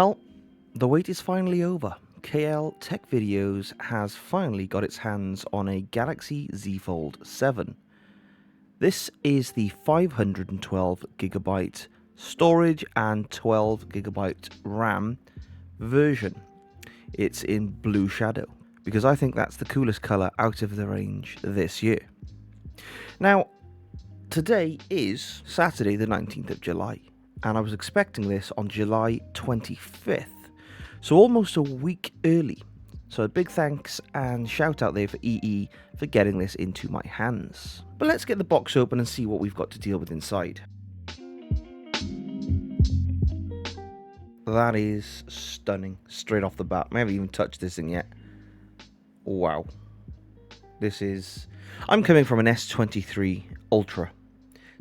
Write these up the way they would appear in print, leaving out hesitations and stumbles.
Well, the wait is finally over. KL Tech Videos has finally got its hands on a Galaxy Z Fold 7. This is the 512GB storage and 12GB RAM version. It's in blue shadow, because I think that's the coolest colour out of the range this year. Now, today is Saturday the 19th of July, and I was expecting this on July 25th. So almost a week early. So a big thanks and shout out there for EE for getting this into my hands. But let's get the box open and see what we've got to deal with inside. That is stunning, straight off the bat. I haven't even touched this thing yet. Wow. I'm coming from an S23 Ultra.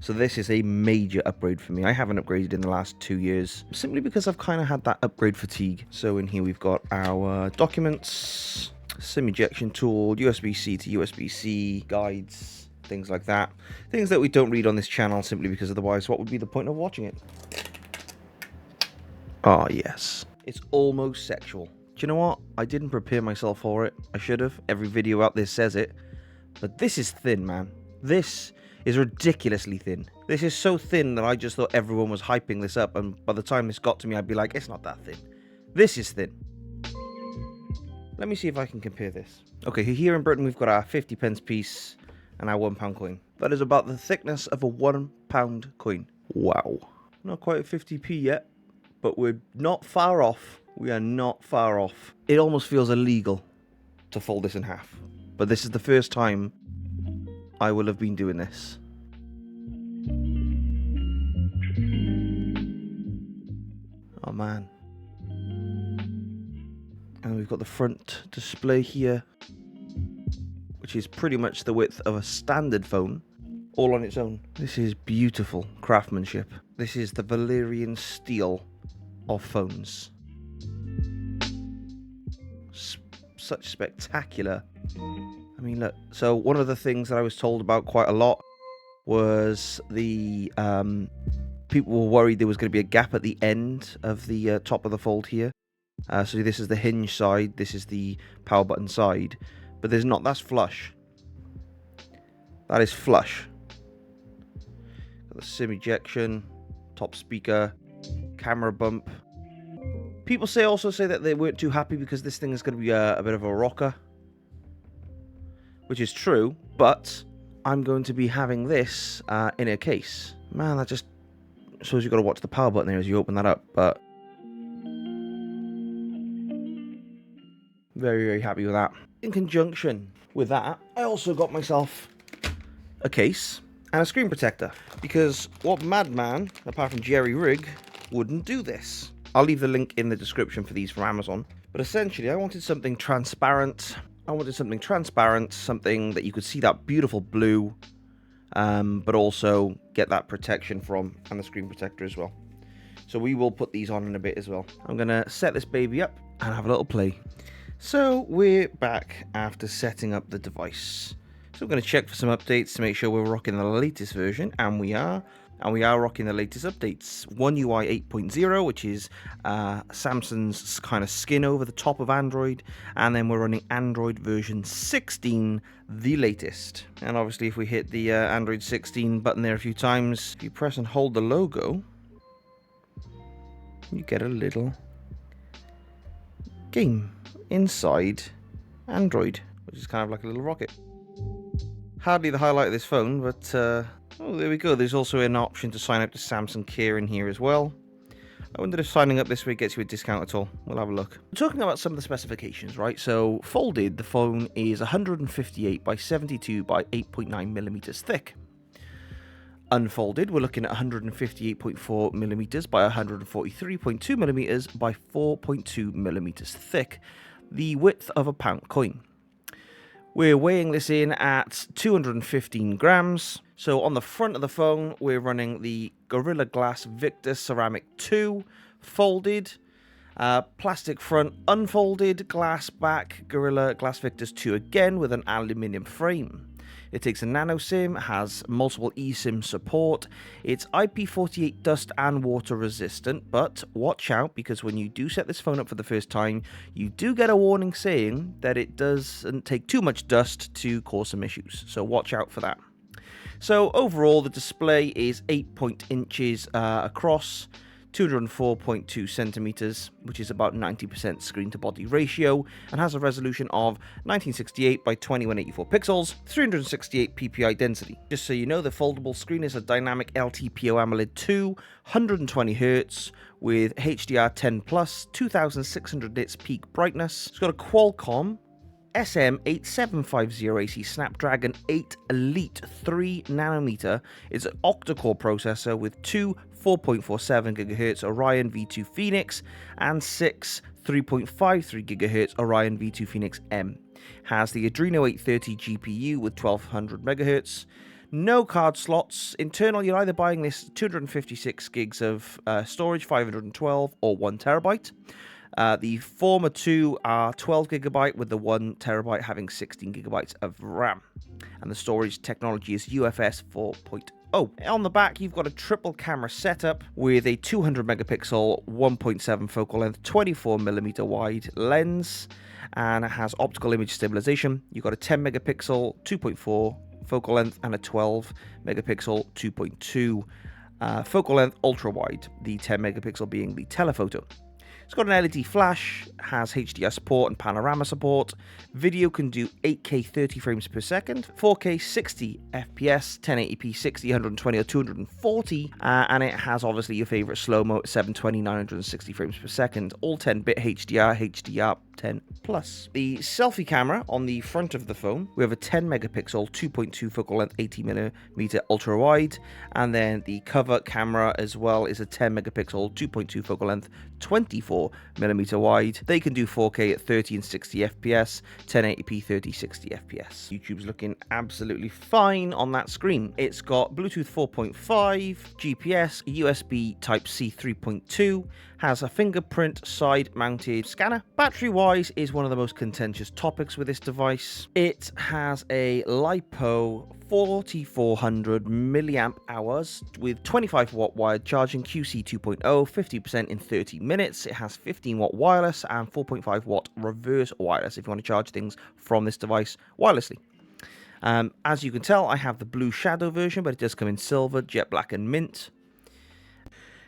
So this is a major upgrade for me. I haven't upgraded in the last 2 years, simply because I've kind of had that upgrade fatigue. So in here we've got our documents, SIM ejection tool, USB-C to USB-C, guides, things like that. Things that we don't read on this channel simply because otherwise what would be the point of watching it? Ah, yes. It's almost sexual. Do you know what? I didn't prepare myself for it. I should have. Every video out there says it. But this is thin, man. This is ridiculously thin. This is so thin that I just thought everyone was hyping this up, and by the time this got to me I'd be like, it's not that thin. This is thin. Let me see if I can compare this. Okay, here in Britain we've got our 50p piece and our £1 coin. That is about the thickness of a £1 coin. Wow. Not quite 50p yet, but we're not far off. We are not far off. It almost feels illegal to fold this in half. But this is the first time I will have been doing this. Oh man. And we've got the front display here, which is pretty much the width of a standard phone, all on its own. This is beautiful craftsmanship. This is the Valyrian steel of phones. Such spectacular. I mean, look, so one of the things that I was told about quite a lot was the people were worried there was going to be a gap at the end of the top of the Fold here. So this is the hinge side, this is the power button side, but there's not. That's flush. That is flush. Got the SIM ejection, top speaker, camera bump. People also say that they weren't too happy because this thing is going to be a bit of a rocker. Which is true, but I'm going to be having this in a case. Man, that just shows you've got to watch the power button there as you open that up, but very, very happy with that. In conjunction with that, I also got myself a case and a screen protector, because what madman, apart from Jerry Rig, wouldn't do this? I'll leave the link in the description for these from Amazon, but essentially I wanted something transparent. Something that you could see that beautiful blue, but also get that protection from, and the screen protector as well. So we will put these on in a bit as well. I'm going to set this baby up and have a little play. So we're back after setting up the device. So we're going to check for some updates to make sure we're rocking the latest version, and we are. And we are rocking the latest updates. One UI 8.0, which is Samsung's kind of skin over the top of Android. And then we're running Android version 16, the latest. And obviously if we hit the Android 16 button there a few times, if you press and hold the logo, you get a little game inside Android, which is kind of like a little rocket. Hardly the highlight of this phone, but oh, there we go. There's also an option to sign up to Samsung Care in here as well. I wonder if signing up this way gets you a discount at all. We'll have a look. Talking about some of the specifications, right? So, folded, the phone is 158 by 72 by 8.9 millimeters thick. Unfolded, we're looking at 158.4 millimeters by 143.2 millimeters by 4.2 millimeters thick. The width of a pound coin. We're weighing this in at 215 grams. So on the front of the phone, we're running the Gorilla Glass Victus Ceramic 2 folded, plastic front unfolded, glass back Gorilla Glass Victus 2 again with an aluminium frame. It takes a nano SIM, has multiple eSIM support. It's IP48 dust and water resistant, but watch out, because when you do set this phone up for the first time, you do get a warning saying that it doesn't take too much dust to cause some issues. So watch out for that. So overall, the display is 8 inches across, 204.2 centimeters, which is about 90% screen to body ratio, and has a resolution of 1968 by 2184 pixels, 368 ppi density. Just so you know, the foldable screen is a dynamic LTPO AMOLED 2, 120 Hz, with HDR10+, 2600 nits peak brightness. It's got a Qualcomm SM8750AC Snapdragon 8 Elite 3nm. It's an octa-core processor with two 4.47 GHz Orion V2 Phoenix and six 3.53 GHz Orion V2 Phoenix M. Has the Adreno 830 GPU with 1200 MHz. No card slots. Internal, you're either buying this 256 gigs of storage, 512, or 1 terabyte. The former two are 12 gigabyte, with the 1 terabyte having 16 gigabytes of RAM. And the storage technology is UFS 4.0. On the back, you've got a triple camera setup with a 200 megapixel 1.7 focal length 24mm wide lens, and it has optical image stabilization. You've got a 10 megapixel 2.4 focal length and a 12 megapixel 2.2 focal length ultra wide, the 10 megapixel being the telephoto. It's got an LED flash, has HDR support and panorama support. Video can do 8K 30 frames per second, 4K 60 FPS, 1080p 60, 120 or 240, and it has obviously your favorite slow-mo at 720, 960 frames per second, all 10-bit HDR, HDR10+. The selfie camera on the front of the phone, we have a 10 megapixel 2.2 focal length 80mm ultra wide, and then the cover camera as well is a 10 megapixel 2.2 focal length 24mm wide. They can do 4K at 30 and 60 FPS, 1080p 30 60 FPS. YouTube's looking absolutely fine on that screen. It's got Bluetooth 4.5, GPS, USB Type-C 3.2, has a fingerprint side-mounted scanner. Battery-wise is one of the most contentious topics with this device. It has a LiPo 4400 milliamp hours with 25 watt wired charging, QC 2.0, 50% in 30 minutes. It has 15 watt wireless and 4.5 watt reverse wireless if you want to charge things from this device wirelessly. As you can tell, I have the blue shadow version, but it does come in silver, jet black and mint.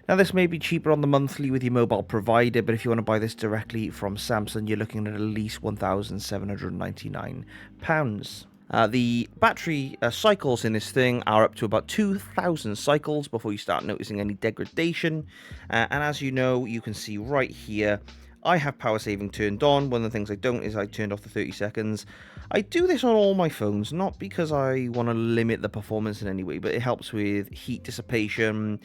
Now, this may be cheaper on the monthly with your mobile provider, but if you want to buy this directly from Samsung, you're looking at least £1,799. The battery cycles in this thing are up to about 2,000 cycles before you start noticing any degradation. And as you know, you can see right here, I have power saving turned on. One of the things I don't is I turned off the 30 seconds. I do this on all my phones, not because I want to limit the performance in any way, but it helps with heat dissipation,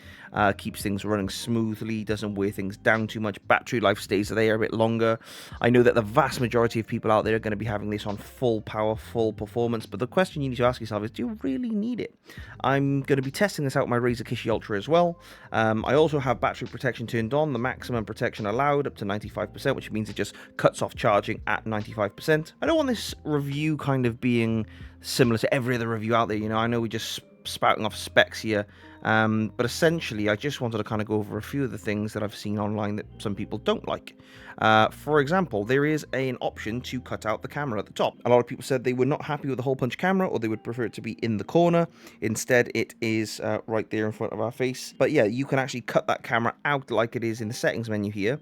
keeps things running smoothly, doesn't wear things down too much, battery life stays there a bit longer. I know that the vast majority of people out there are going to be having this on full power, full performance, but the question you need to ask yourself is, do you really need it? I'm going to be testing this out with my Razer Kishi Ultra as well. I also have battery protection turned on, the maximum protection allowed up to 95%, which means it just cuts off charging at 95%. I don't want this review kind of being similar to every other review out there. You know, I know we're just spouting off specs here, but essentially I just wanted to kind of go over a few of the things that I've seen online that some people don't like. For example, there is an option to cut out the camera at the top. A lot of people said they were not happy with the hole punch camera, or they would prefer it to be in the corner. Instead, it is right there in front of our face. But yeah, you can actually cut that camera out like it is in the settings menu here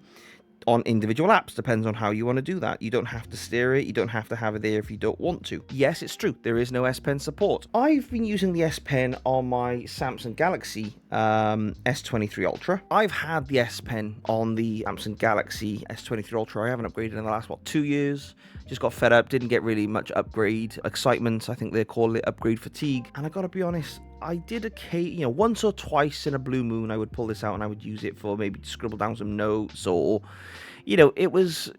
on individual apps. Depends on how you want to do that. You don't have to steer it, you don't have to have it there if you don't want to. Yes, it's true, there is no S Pen support. I've been using the S Pen on my Samsung Galaxy S23 Ultra. I've had the S Pen on the Samsung Galaxy S23 Ultra. I haven't upgraded in the last, 2 years. Just got fed up, didn't get really much upgrade excitement. I think they call it upgrade fatigue. And I gotta be honest, I did once or twice in a blue moon, I would pull this out and I would use it for maybe to scribble down some notes, or, it was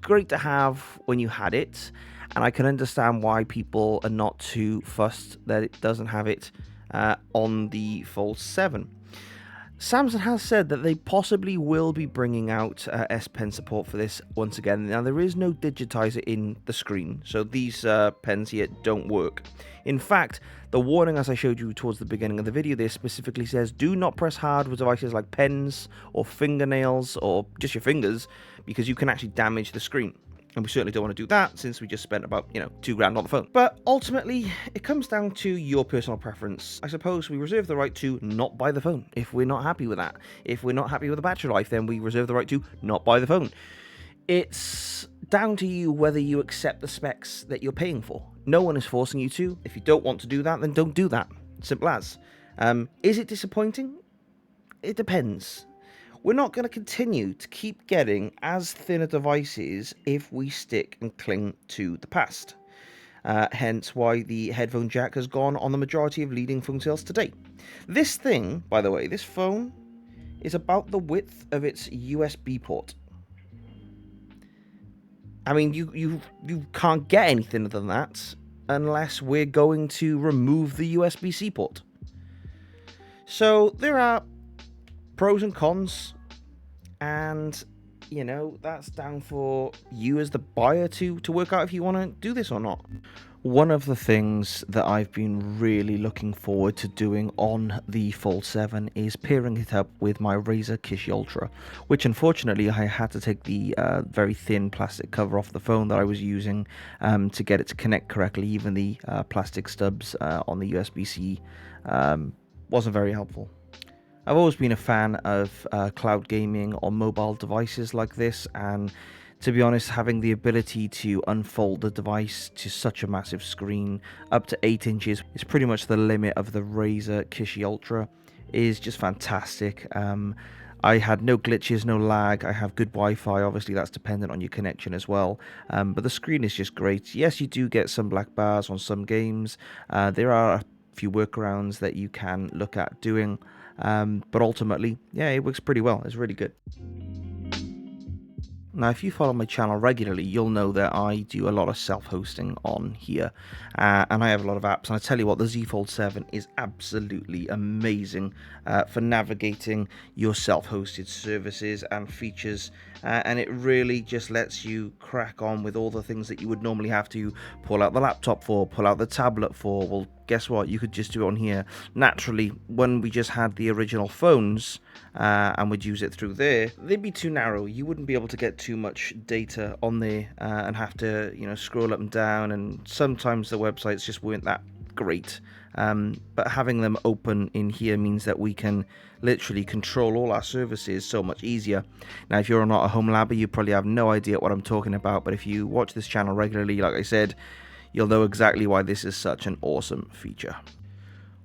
great to have when you had it. And I can understand why people are not too fussed that it doesn't have it on the Fold 7. Samsung has said that they possibly will be bringing out S Pen support for this once again. Now, there is no digitizer in the screen, so these pens here don't work. In fact, the warning, as I showed you towards the beginning of the video, there specifically says do not press hard with devices like pens or fingernails or just your fingers, because you can actually damage the screen. And we certainly don't want to do that, since we just spent about, £2 on the phone. But ultimately, it comes down to your personal preference. I suppose we reserve the right to not buy the phone if we're not happy with that. If we're not happy with the battery life, then we reserve the right to not buy the phone. It's down to you whether you accept the specs that you're paying for. No one is forcing you to. If you don't want to do that, then don't do that. Simple as. Is it disappointing? It depends. We're not going to continue to keep getting as thinner devices if we stick and cling to the past. Hence why the headphone jack has gone on the majority of leading phone sales today. This thing, by the way, this phone is about the width of its USB port. I mean, you can't get any thinner than that unless we're going to remove the USB-C port. So there are pros and cons, and that's down for you as the buyer to work out if you want to do this or not. One of the things that I've been really looking forward to doing on the Fold 7 is pairing it up with my Razer Kishi Ultra, which unfortunately I had to take the very thin plastic cover off the phone that I was using to get it to connect correctly. Even the plastic stubs on the USB-C wasn't very helpful. I've always been a fan of cloud gaming on mobile devices like this, and to be honest, having the ability to unfold the device to such a massive screen, up to 8 inches, is pretty much the limit of the Razer Kishi Ultra, is just fantastic. I had no glitches, no lag. I have good Wi-Fi. Obviously, that's dependent on your connection as well. But the screen is just great. Yes, you do get some black bars on some games. There are a few workarounds that you can look at doing. But ultimately, yeah, it works pretty well. It's really good. Now, if you follow my channel regularly, you'll know that I do a lot of self-hosting on here, and I have a lot of apps, and I tell you what, the Z Fold 7 is absolutely amazing for navigating your self-hosted services and features, and it really just lets you crack on with all the things that you would normally have to pull out the laptop for, pull out the tablet for. Well, guess what? You could just do it on here. Naturally, when we just had the original phones and would use it through there, they'd be too narrow. You wouldn't be able to get too much data on there and have to, scroll up and down, and sometimes the websites just weren't that great. But having them open in here means that we can literally control all our services so much easier. Now, if you're not a Homelabber, you probably have no idea what I'm talking about, but if you watch this channel regularly, like I said, you'll know exactly why this is such an awesome feature.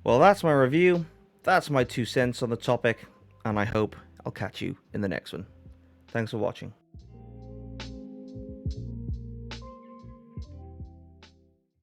Well, that's my review. That's my 2 cents on the topic, and I hope I'll catch you in the next one. Thanks for watching.